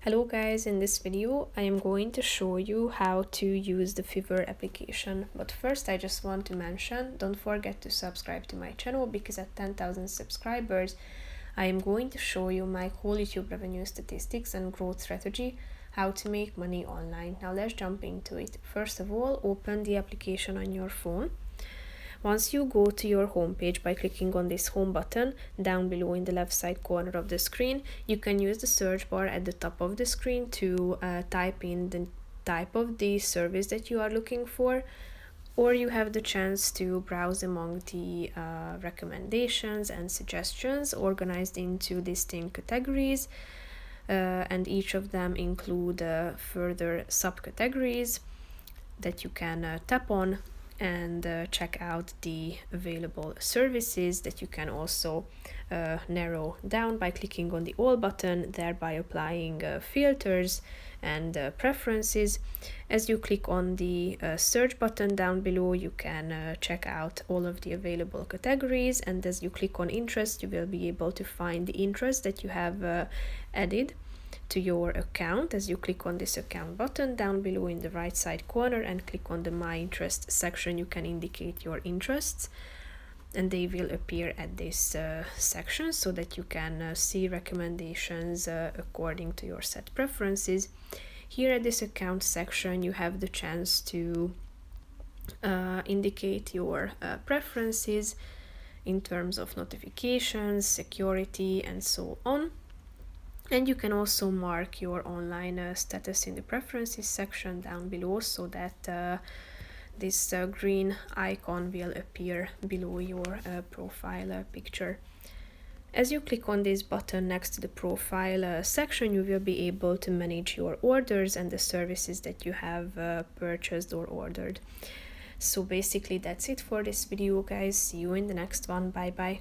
Hello guys, in this video I am going to show you how to use the Fiverr application. But first I just want to mention, don't forget to subscribe to my channel because at 10,000 subscribers I am going to show you my whole YouTube revenue statistics and growth strategy, how to make money online. Now let's jump into it. First of all, open the application on your phone. Once you go to your home page by clicking on this home button down below in the left side corner of the screen, you can use the search bar at the top of the screen to type in the type of the service that you are looking for, or you have the chance to browse among the recommendations and suggestions organized into distinct categories, and each of them include further subcategories that you can tap on and check out the available services that you can also narrow down by clicking on the all button, thereby applying filters and preferences. As you click on the search button down below, you can check out all of the available categories, and as you click on interest, you will be able to find the interest that you have added to your account. As you click on this account button down below in the right side corner and click on the my interest section, you can indicate your interests and they will appear at this section so that you can see recommendations according to your set preferences. Here at this account section you have the chance to indicate your preferences in terms of notifications, security, and so on. And you can also mark your online status in the preferences section down below so that this green icon will appear below your profile picture. As you click on this button next to the profile section, you will be able to manage your orders and the services that you have purchased or ordered. So basically that's it for this video, guys. See you in the next one. Bye bye.